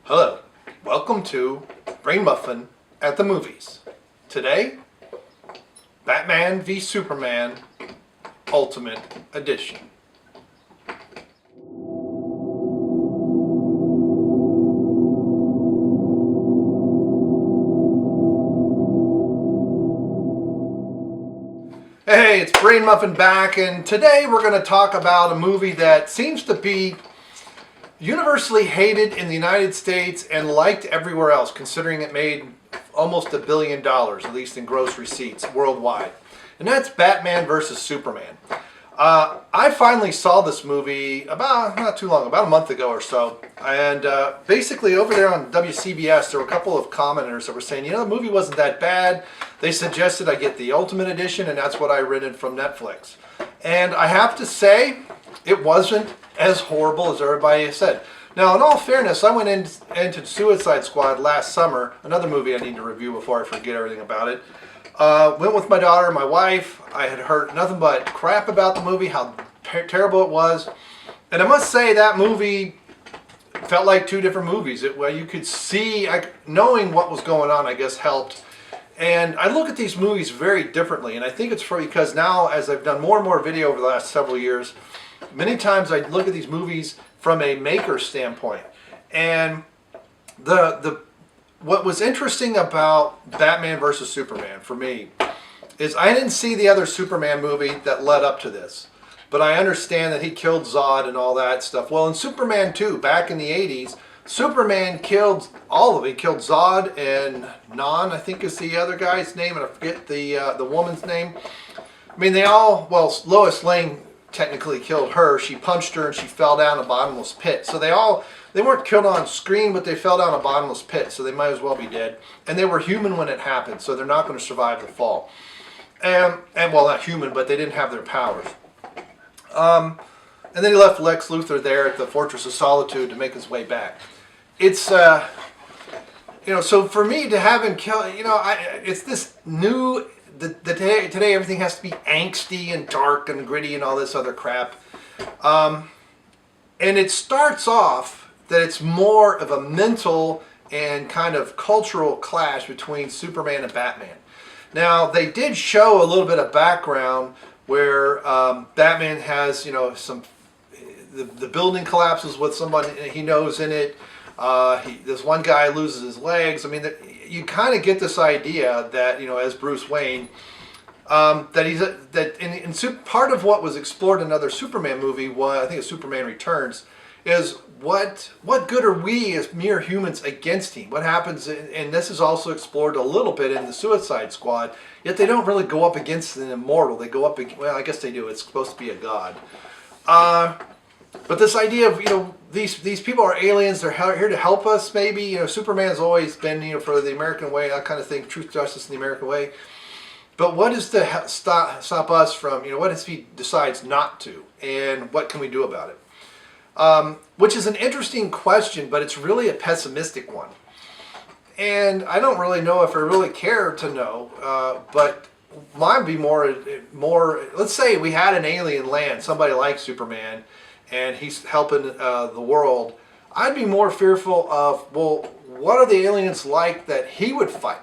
Hello, welcome to Brainmuffin at the Movies. Today, Batman v Superman Ultimate Edition. Hey, it's Brainmuffin back, and today we're going to talk about a movie that seems to be universally hated in the United States and liked everywhere else, considering it made almost $1 billion, at least in gross receipts, worldwide. And that's Batman versus Superman. I finally saw this movie not too long, about a month ago or so. And basically over there on WCBS, there were a couple of commenters that were saying, the movie wasn't that bad. They suggested I get the Ultimate Edition, and that's what I rented from Netflix. And I have to say, it wasn't as horrible as everybody said. Now, in all fairness, I went into Suicide Squad last summer, another movie I need to review before I forget everything about it. Went with my daughter and my wife. I had heard nothing but crap about the movie, how terrible it was. And I must say that movie felt like two different movies. Where you could see, knowing what was going on, I guess, helped. And I look at these movies very differently. And I think it's because now, as I've done more and more video over the last several years, many times I look at these movies from a maker standpoint. And what was interesting about Batman versus Superman for me is I didn't see the other Superman movie that led up to this. But I understand that he killed Zod and all that stuff. Well, in Superman 2, back in the 80s, Superman killed all of it. He killed Zod and Non, I think is the other guy's name, and I forget the woman's name. I mean, Lois Lane technically killed her. She punched her and she fell down a bottomless pit. So they weren't killed on screen, but they fell down a bottomless pit, so they might as well be dead. And they were human when it happened, so they're not going to survive the fall. And well, not human, but they didn't have their powers. And then he left Lex Luthor there at the Fortress of Solitude to make his way back. It's so for me to have him kill, it's this new. Today everything has to be angsty and dark and gritty and all this other crap. And it starts off that it's more of a mental and kind of cultural clash between Superman and Batman. Now, they did show a little bit of background where Batman has, the building collapses with somebody he knows in it. This one guy loses his legs. I mean, you kind of get this idea that, as Bruce Wayne, part of what was explored in another Superman movie, I think it's Superman Returns, is what good are we as mere humans against him? What happens, and this is also explored a little bit in the Suicide Squad, yet they don't really go up against an immortal. They go up, well, I guess they do. It's supposed to be a god. But this idea of, these people are aliens, they're here to help us, maybe. Superman's always been, for the American way, that kind of thing, truth, justice, in the American way. But what is to stop us from, what if he decides not to? And what can we do about it? Which is an interesting question, but it's really a pessimistic one. And I don't really know if I really care to know, but mine be more, let's say we had an alien land, somebody like Superman, and he's helping the world. I'd be more fearful of, well, what are the aliens like that he would fight?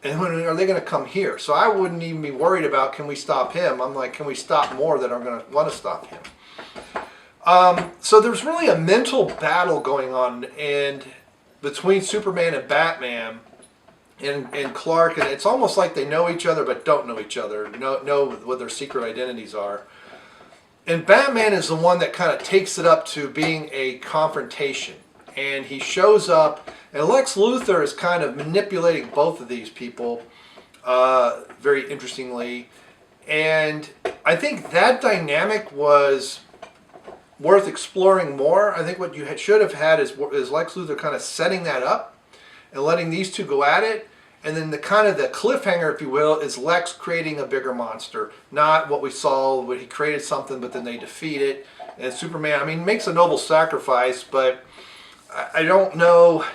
And when are they going to come here? So I wouldn't even be worried about, can we stop him? I'm like, can we stop more that are going to want to stop him? So there's really a mental battle going on between Superman and Batman and Clark. And it's almost like they know each other but don't know each other, know what their secret identities are. And Batman is the one that kind of takes it up to being a confrontation. And he shows up, and Lex Luthor is kind of manipulating both of these people very interestingly. And I think that dynamic was worth exploring more. I think what you should have had is Lex Luthor kind of setting that up and letting these two go at it. And then the cliffhanger, if you will, is Lex creating a bigger monster. Not what we saw, when he created something, but then they defeat it. And Superman, makes a noble sacrifice, but I don't know.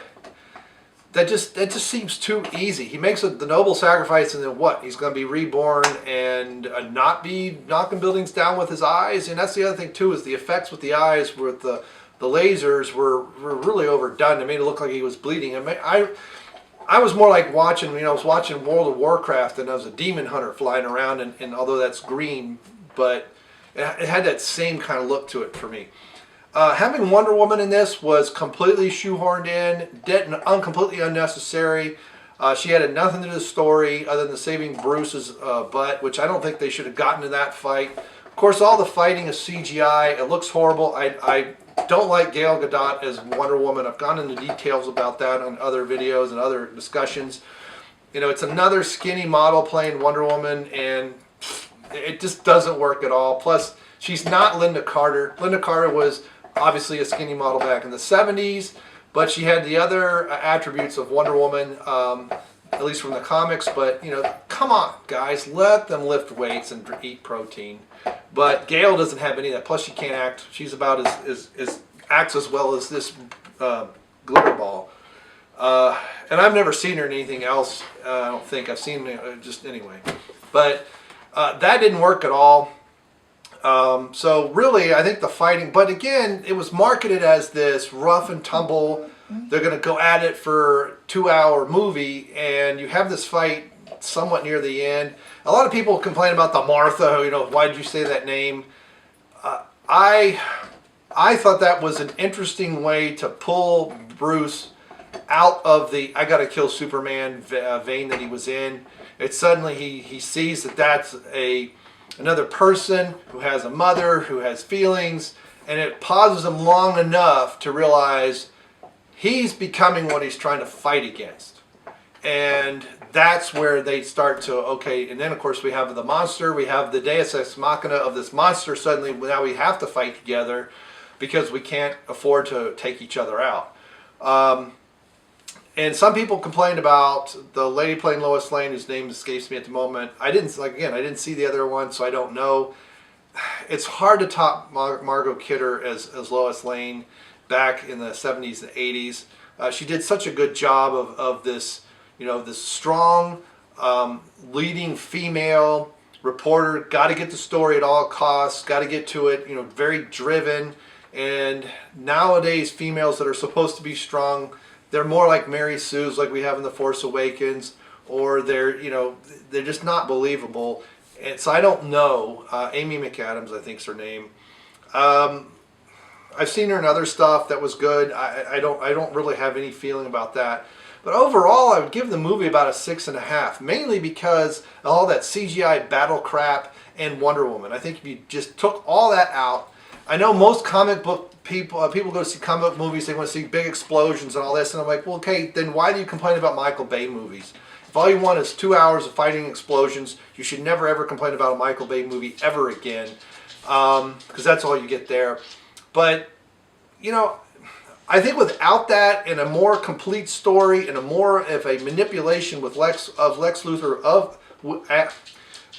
That just seems too easy. He makes the noble sacrifice, and then what? He's going to be reborn and not be knocking buildings down with his eyes. And that's the other thing too, is the effects with the eyes, with the the lasers were really overdone. They made it look like he was bleeding. I was more like watching, I was watching World of Warcraft, and I was a demon hunter flying around, and although that's green, but it had that same kind of look to it for me. Having Wonder Woman in this was completely shoehorned in, completely unnecessary. She had nothing to do with the story other than saving Bruce's butt, which I don't think they should have gotten to that fight. Of course, all the fighting is CGI. It looks horrible. I don't like Gal Gadot as Wonder Woman. I've gone into details about that on other videos and other discussions. It's another skinny model playing Wonder Woman, and it just doesn't work at all. Plus, she's not Linda Carter. Linda Carter was obviously a skinny model back in the 70s, but she had the other attributes of Wonder Woman, at least from the comics. But, come on, guys, let them lift weights and eat protein. But Gale doesn't have any of that. Plus, she can't act. She's about acts as well as this glitter ball. And I've never seen her in anything else. I don't think I've seen it just anyway. But that didn't work at all. So really, I think the fighting, but again, it was marketed as this rough and tumble. They're going to go at it for a 2-hour movie, and you have this fight somewhat near the end. A lot of people complain about the Martha, why did you say that name? I thought that was an interesting way to pull Bruce out of the I gotta kill Superman vein that he was in. It's suddenly he sees that that's another person who has a mother, who has feelings, and it pauses him long enough to realize he's becoming what he's trying to fight against. And that's where they start to, okay, and then of course we have the monster, we have the deus ex machina of this monster. Suddenly now we have to fight together because we can't afford to take each other out. And some people complained about the lady playing Lois Lane, whose name escapes me at the moment. I didn't see the other one, so I don't know. It's hard to top Margot Kidder as Lois Lane back in the 70s and 80s. She did such a good job of this, this strong, leading female reporter, got to get the story at all costs, got to get to it, very driven. And nowadays, females that are supposed to be strong, they're more like Mary Sue's, like we have in The Force Awakens, or they're just not believable. And so I don't know. Amy McAdams, I think is her name. I've seen her in other stuff that was good. I don't really have any feeling about that. But overall, I would give the movie about a 6.5, mainly because of all that CGI battle crap and Wonder Woman. I think if you just took all that out, I know most comic book people go to see comic book movies, they want to see big explosions and all this, and I'm like, well, okay, then why do you complain about Michael Bay movies? If all you want is 2 hours of fighting explosions, you should never ever complain about a Michael Bay movie ever again, because that's all you get there. But, I think without that and a more complete story and a more of a manipulation with Lex Luthor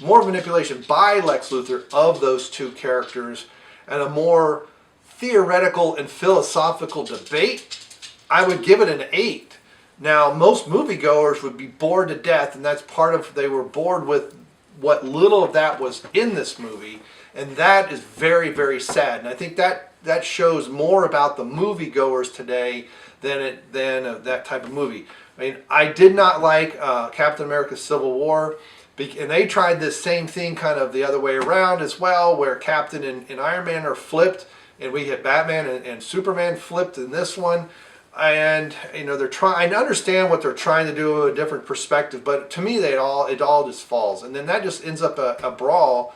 more manipulation by Lex Luthor of those two characters and a more theoretical and philosophical debate, I would give it an 8. Now, most moviegoers would be bored to death, and that's part of, they were bored with what little of that was in this movie, and that is very, very sad. And I think that shows more about the moviegoers today than that type of movie. I mean, I did not like Captain America Civil War, and they tried this same thing kind of the other way around as well, where Captain and Iron Man are flipped, and we had Batman and Superman flipped in this one. And they're trying. I understand what they're trying to do, a different perspective, but to me, it all just falls, and then that just ends up a brawl.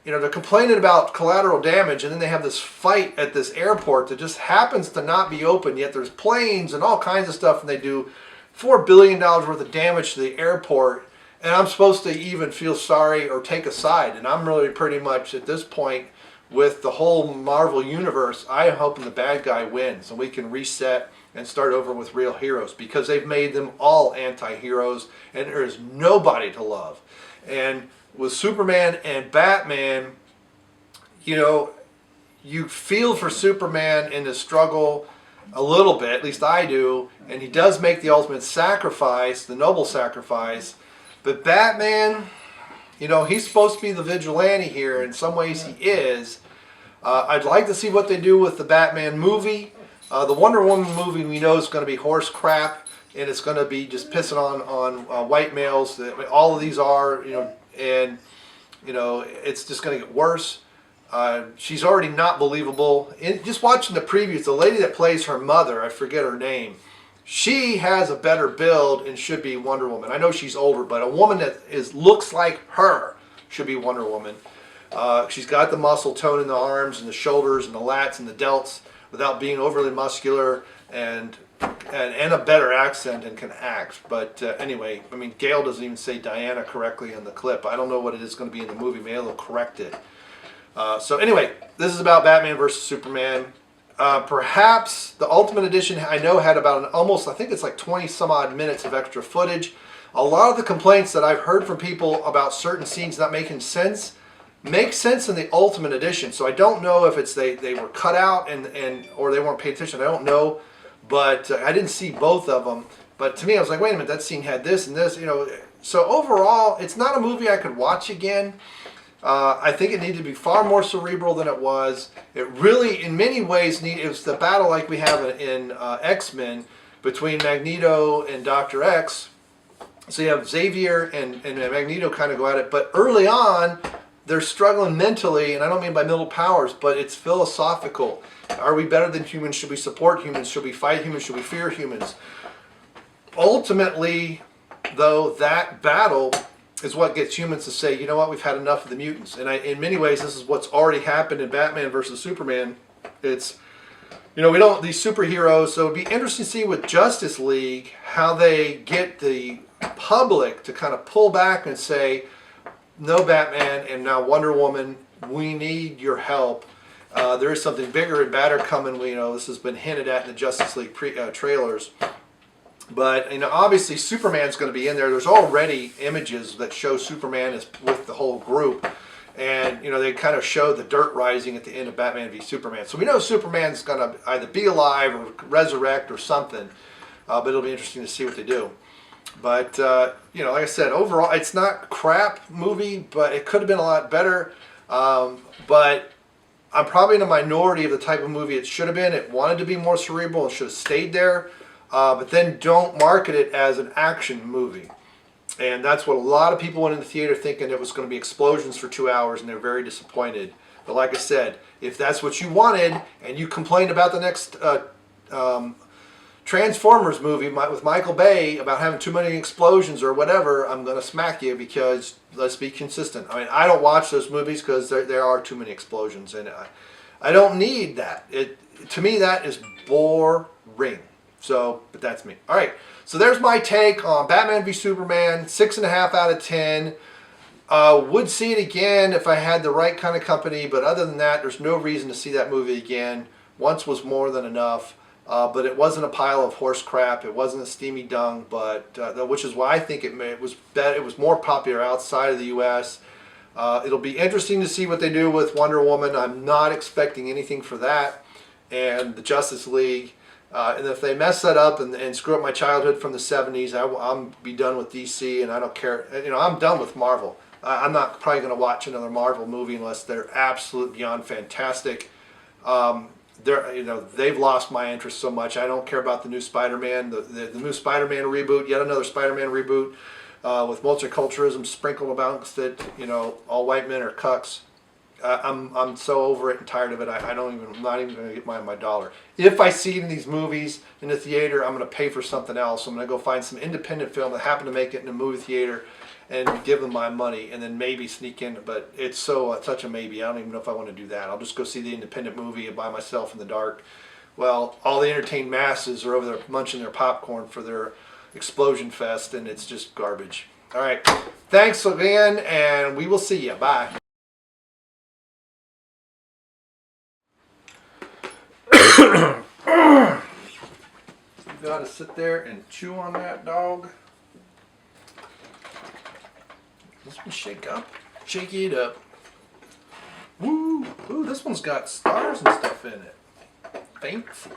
They're complaining about collateral damage, and then they have this fight at this airport that just happens to not be open, yet there's planes and all kinds of stuff, and they do $4 billion worth of damage to the airport, and I'm supposed to even feel sorry or take a side, and I'm really pretty much at this point with the whole Marvel universe, I am hoping the bad guy wins, and we can reset and start over with real heroes, because they've made them all anti-heroes, and there is nobody to love. And with Superman and Batman, you feel for Superman in his struggle a little bit, at least I do, and he does make the ultimate sacrifice, the noble sacrifice. But Batman, he's supposed to be the vigilante here. In some ways he is. I'd like to see what they do with the Batman movie. The Wonder Woman movie we know is going to be horse crap, and it's going to be just pissing on white males. All of these are, and it's just going to get worse. She's already not believable. Just watching the previews, the lady that plays her mother, I forget her name, she has a better build and should be Wonder Woman. I know she's older, but a woman that looks like her should be Wonder Woman. She's got the muscle tone in the arms and the shoulders and the lats and the delts without being overly muscular and a better accent and can act. But anyway, I mean, Gail doesn't even say Diana correctly in the clip. I don't know what it is going to be in the movie. Maybe they'll correct it. So anyway, this is about Batman versus Superman. Perhaps the Ultimate Edition, I know, had about I think it's like 20 some odd minutes of extra footage. A lot of the complaints that I've heard from people about certain scenes not making sense make sense in the Ultimate Edition. So I don't know if it's they were cut out or they weren't paying attention. I don't know, but I didn't see both of them. But to me, I was like, wait a minute, that scene had this and this, So overall, it's not a movie I could watch again. I think it needed to be far more cerebral than it was. It really, in many ways, it was the battle like we have in X-Men between Magneto and Dr. X. So you have Xavier and Magneto kind of go at it. But early on, they're struggling mentally, and I don't mean by mental powers, but it's philosophical. Are we better than humans? Should we support humans? Should we fight humans? Should we fear humans? Ultimately, though, that battle is what gets humans to say, you know what, we've had enough of the mutants. And in many ways, this is what's already happened in Batman versus Superman. It's, we don't, these superheroes, so it'd be interesting to see with Justice League how they get the public to kind of pull back and say, no, Batman and now Wonder Woman, we need your help. There is something bigger and badder coming. This has been hinted at in the Justice League trailers. But obviously Superman's going to be in there. There's already images that show Superman is with the whole group, and they kind of show the dirt rising at the end of Batman v Superman. So we know Superman's going to either be alive or resurrect or something. But it'll be interesting to see what they do. But like I said, overall it's not crap movie, but it could have been a lot better. But I'm probably in a minority of the type of movie it should have been. It wanted to be more cerebral and should have stayed there. But then don't market it as an action movie. And that's what a lot of people went in the theater thinking it was going to be explosions for 2 hours, and they're very disappointed. But like I said, if that's what you wanted, and you complained about the next Transformers movie with Michael Bay about having too many explosions or whatever, I'm going to smack you, because let's be consistent. I mean, I don't watch those movies because there are too many explosions, and I don't need that. To me, that is boring. So, but that's me. All right, so there's my take on Batman v Superman, 6.5 out of 10. Would see it again if I had the right kind of company, but other than that, there's no reason to see that movie again. Once was more than enough, but it wasn't a pile of horse crap. It wasn't a steamy dung, but which is why I think it was better. It was more popular outside of the U.S. It'll be interesting to see what they do with Wonder Woman. I'm not expecting anything for that, and the Justice League. And if they mess that up and screw up my childhood from the 70s, I'm be done with DC, and I don't care. I'm done with Marvel. I'm not probably going to watch another Marvel movie unless they're absolute beyond fantastic. They've lost my interest so much. I don't care about the new Spider-Man, the new Spider-Man reboot, yet another Spider-Man reboot with multiculturalism sprinkled amongst it. All white men are cucks. I'm so over it and tired of it. I'm not even going to get my dollar. If I see it in these movies in the theater, I'm going to pay for something else. I'm going to go find some independent film that happened to make it in a movie theater and give them my money, and then maybe sneak in. But it's such a maybe. I don't even know if I want to do that. I'll just go see the independent movie by myself in the dark. Well, all the entertained masses are over there munching their popcorn for their explosion fest, and it's just garbage. All right. Thanks again, and we will see you. Bye. You gotta sit there and chew on that, dog. This one shake up. Shake it up. Woo! Ooh, this one's got stars and stuff in it. Thankful.